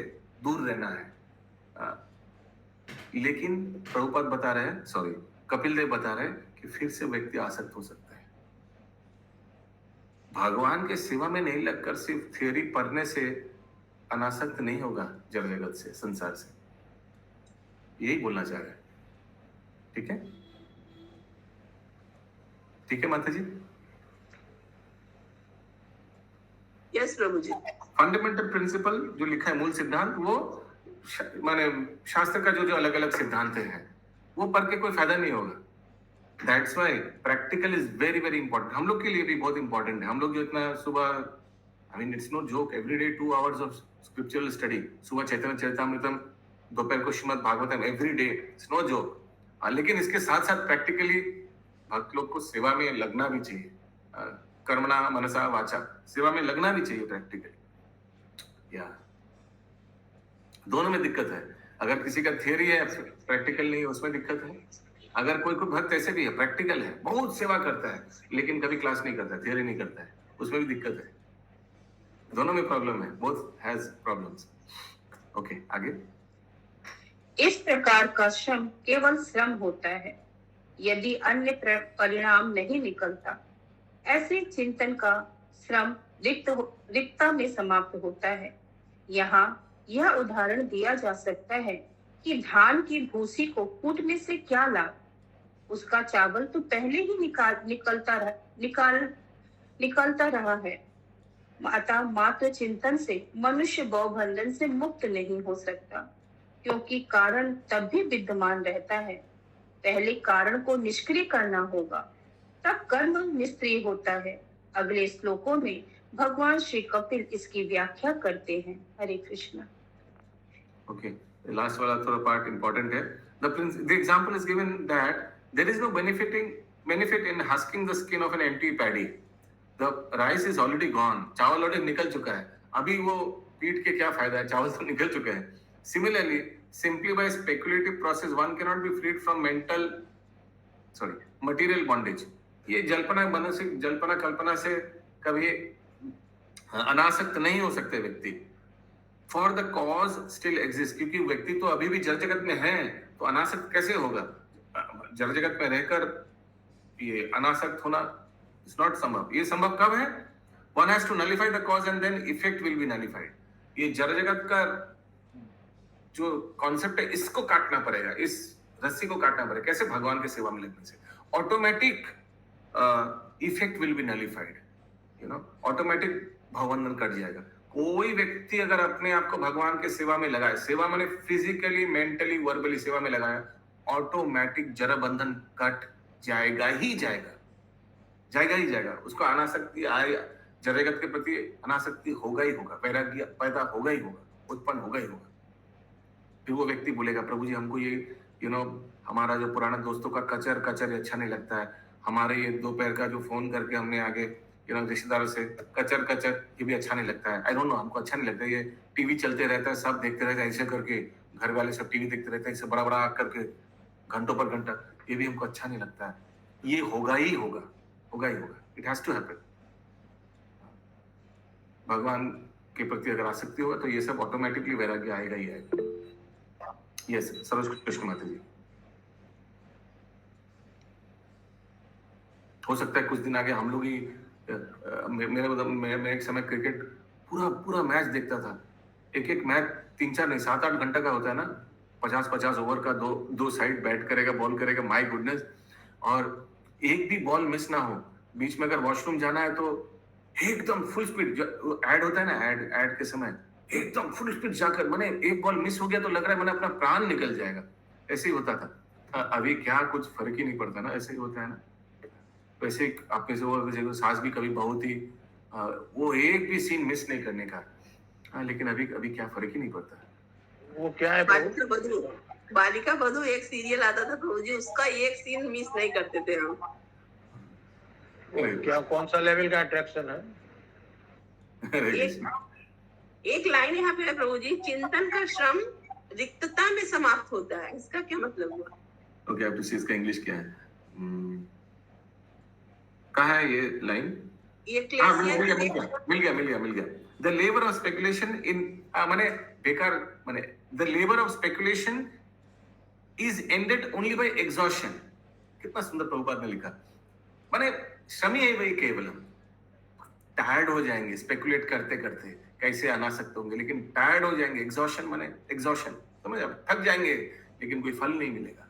दूर रहना है। लेकिन प्रभुपाद बता रहे हैं, कपिल देव बता रहे हैं कि फिर से व्यक्ति आसक्त हो सकता है। भगवान के सेवा में नहीं लगकर सिर्फ थ्योरी पढ़ने से अनासक्त नहीं होगा जड़ जगत से, संसार से। यही बोलना चाह रहे हैं। ठीक है, ठीक है माता जी। यस प्रभु जी। फंडामेंटल प्रिंसिपल जो लिखा है, मूल सिद्धांत, वो माने शास्त्र का जो अलग अलग सिद्धांत हैं, वो पढ़ के कोई फायदा नहीं होगा। That's why practical is very very important. हम लोग के लिए भी बहुत इंपॉर्टेंट है। हम लोग जो इतना सुबह, I mean it's no joke, everyday 2 hours of scriptural study, सुबह चैतन्य चरितामृतम, दोपहर को Shrimad Bhagavatam, everyday, it's no joke. लेकिन इसके साथ साथ प्रैक्टिकली भक्त लोग को सेवा में लगना भी चाहिए, कर्मणा मनसा वाचा, सेवा में लगना भी चाहिए प्रैक्टिकली। या दोनों में दिक्कत है। अगर किसी का थियरी है, प्रैक्टिकल नहीं है, उसमें दिक्कत है। अगर कोई भक्त ऐसे भी है, प्रैक्टिकल है, बहुत सेवा करता है, लेकिन कभी क्लास नहीं करता है, थियरी नहीं करता है, उसमें भी दिक्कत है। दोनों में प्रॉब्लम है, बोथ हैज प्रॉब्लम्स। ओके, आगे। इस प्रकार का श्रम केवल श्रम होता है, यदि अन्य परिणाम नहीं निकलता। ऐसे चिंतन का श्रम रिक्तता में समाप्त होता है। यहाँ यह उदाहरण दिया जा सकता है कि धान की भूसी को कूटने से क्या लाभ, उसका चावल तो पहले ही निकलता रहा है। अतः मात्र चिंतन से मनुष्य भवबंधन से मुक्त नहीं हो सकता, क्योंकि कारण तब भी विद्यमान रहता है। पहले कारण को निष्क्रिय करना होगा, तब कर्म निष्क्रिय होता है। अगले श्लोकों में भगवान श्री कपिल इसकी व्याख्या करते हैं। हरे कृष्णा। ओके, लास्ट वाला थोड़ा पार्ट इंपॉर्टेंट है। The example is given that there is no benefit in husking the skin of an empty paddy. The rice is already gone. चावल ऑलरेडी निकल चुका है, अभी वो पीट के क्या फायदा है, चावल तो निकल चुके हैं। Similarly, simply by speculative process, one cannot be freed from material bondage. ये जल्पना कल्पना से कभी अनासक्त नहीं हो सकते व्यक्ति। For the cause still exist, क्योंकि व्यक्ति तो अभी भी जड़ जगत में है, तो अनासक्त कैसे होगा? जड़ जगत में रहकर ये अनासक्त होना इज नॉट संभव। ये संभव कब है? One has to nullify the cause and then effect will be nullified. ये जड़ जगत का जो कॉन्सेप्ट है, इसको काटना पड़ेगा, इस रस्सी को काटना पड़ेगा। कैसे? भगवान के सेवा में लगने से automatic effect will be nullified, automatic भवबंधन कट जाएगा। कोई व्यक्ति अगर अपने आप को भगवान के सेवा में लगाए, सेवा माने फिजिकली, मेंटली, वर्बली सेवा में लगाए, ऑटोमेटिक जड़ बंधन कट जाएगा ही जाएगा। उसको अनासक्ति जड़ जगत के प्रति अनासक्ति होगा ही होगा, वैराग्य पैदा होगा ही होगा, उत्पन्न होगा ही होगा। फिर वो व्यक्ति बोलेगा, प्रभु जी हमको ये हमारा जो पुराना दोस्तों का कचर अच्छा नहीं लगता है, हमारे ये दोपहर का जो फोन करके हमने आगे रिश्तेदारों से कचर कचर, ये भी अच्छा नहीं लगता है। आई डोंट नो, हमको अच्छा नहीं लगता है। ये टीवी चलते रहता है, सब देखते रहते हैं ऐसे करके, घर वाले सब टीवी देखते रहते हैं ऐसे बड़ा बड़ा करके घंटों पर घंटा, ये भी हमको अच्छा नहीं लगता है। ये होगा ही होगा, होगा ही होगा, इट हैज टू हैपन। भगवान के प्रति अगर आसक्ति होगा तो ये सब ऑटोमेटिकली वैराग्य आएगा ही आएगा। यस, सरोज कृष्ण माता जी। हो सकता है कुछ दिन आगे हम लोग ही मैं एक समय क्रिकेट पूरा मैच देखता था। एक मैच 3-4 नहीं 7-8 घंटा का होता है ना, 50-50 ओवर का, दो साइड बैट करेगा, बॉल करेगा, माय गुडनेस। और एक भी बॉल मिस ना हो, बीच में अगर वॉशरूम जाना है तो एकदम फुल स्पीड, जो ऐड होता है ना, ऐड के समय एकदम फुल स्पीड जाकर, मैंने एक बॉल मिस हो गया तो लग रहा है मैंने अपना प्राण निकल जाएगा, ऐसे ही होता था। अभी क्या कुछ फर्क ही नहीं पड़ता ना, ऐसे ही होता है ना। वैसे आप में से वो सास भी कभी बहू थी, वो एक भी सीन मिस नहीं करने का। लेकिन अभी क्या फर्क ही नहीं पड़ता। वो क्या है बालिका बधू एक सीरियल आता था प्रभु जी, उसका एक सीन मिस नहीं करते थे हम। क्या कौन सा लेवल का अट्रैक्शन है? एक लाइन यहाँ पे है प्रभु जी, चिंतन का श्रम रिक्तता में समाप्त होता है, इसका क्या मतलब हुआ? ओके, अब तो इसका इंग्लिश क्या है? कहाँ है ये लाइन? मिल गया। द लेबर ऑफ स्पेकुलेशन इन, माने बेकार, माने the labour of speculation is ended only by exhaustion. कितना सुंदर प्रभुपाद ने लिखा। माने श्रम ही है वही केवलम। टायर्ड हो जाएंगे स्पेकुलेट करते करते, कैसे अनासक्त होंगे, लेकिन टायर्ड हो जाएंगे। एग्जॉशन माने एग्जॉशन, समझ, थक जाएंगे लेकिन कोई फल नहीं मिलेगा।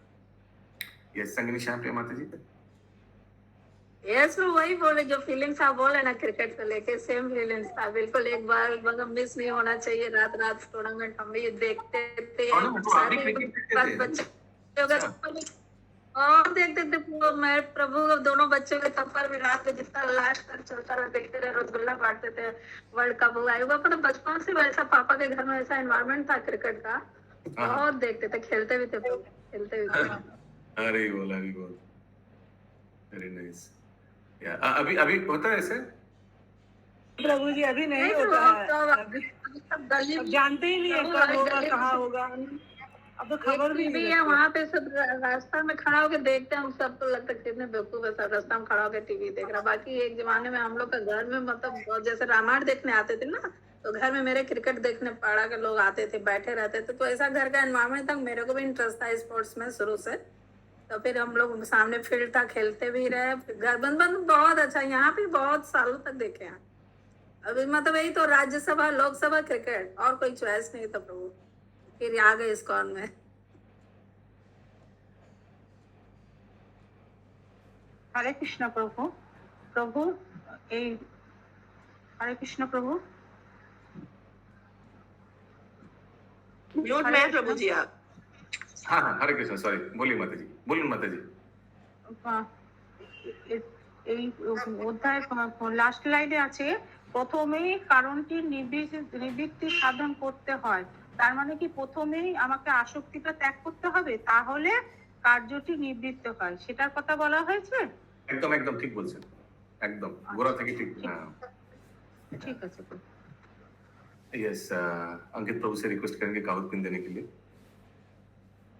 ये संगनी श्याम प्रिया माता जी। यस, मैं वही बोले जो फीलिंग्स आप बोले ना क्रिकेट को लेके, सेम फीलिंग्स था बिल्कुल। एक बार मतलब मिस नहीं होना चाहिए। रात टूर्नामेंट हम भी देखते थे, और देखते थे। मैं प्रभु दोनों बच्चों के सफर भी रात में जितना लास्ट तक चलता रहा, देखते रहे, रसगुल्ला बांटते थे। वर्ल्ड कप हुआ है, अपना बचपन से वैसा पापा के घर में ऐसा एनवायरनमेंट था क्रिकेट का, बहुत देखते थे, खेलते भी थे। अरे बोला वेरी नाइस। अभी होता है ऐसे प्रभु जी? अभी नहीं होता है, अब जानते ही नहीं है कब होगा, कहाँ होगा। अब तो खबर भी नहीं है। वहाँ पे सब रास्ता में खड़ा होकर देखते हैं, हम सबको लगता है कितने बेवकूफ है, सब रास्ता में खड़ा होकर टीवी देख रहा। बाकी एक जमाने में हम लोग का घर में मतलब जैसे रामायण देखने आते थे ना, तो घर में मेरे क्रिकेट देखने पाड़ा के लोग आते थे, बैठे रहते थे। तो ऐसा घर का एनवायरनमेंट था। मेरे को भी इंटरेस्ट था स्पोर्ट्स में शुरू से, तो फिर हम लोग सामने फील्ड था, खेलते भी रहे। घर बंद बहुत अच्छा, यहाँ पे बहुत सालों तक देखे हैं। अभी मतलब यही तो राज्यसभा, लोकसभा, क्रिकेट, और कोई चॉइस नहीं था प्रभु। फिर आ गए इस्कॉन में। हरे कृष्ण प्रभु। हरे कृष्ण प्रभु। म्यूट में प्रभु जी आप। हाँ, हरे कृष्ण, सॉरी, बोलिए माता जी, बोलून माता जी। এই অধ্যায় লাস্ট লাইনে আছে, প্রথমেই কারণটি নিবৃত্তি সাধন করতে হয়। তার মানে কি প্রথমেই আমাকে আসক্তিটা ত্যাগ করতে হবে, তাহলে কার্যটি নিবৃত্ত হয়, সেটার কথা বলা হয়েছে। एकदम ठीक बोलছেন, একদম গোড়া থেকে ঠিক। ঠিক আছে। यस, अंकित प्रभु से रिक्वेस्ट करेंगे काउट पिन देने के लिए।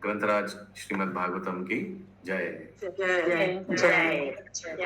ग्रंथराज श्रीमद् भागवतम की जय। जय।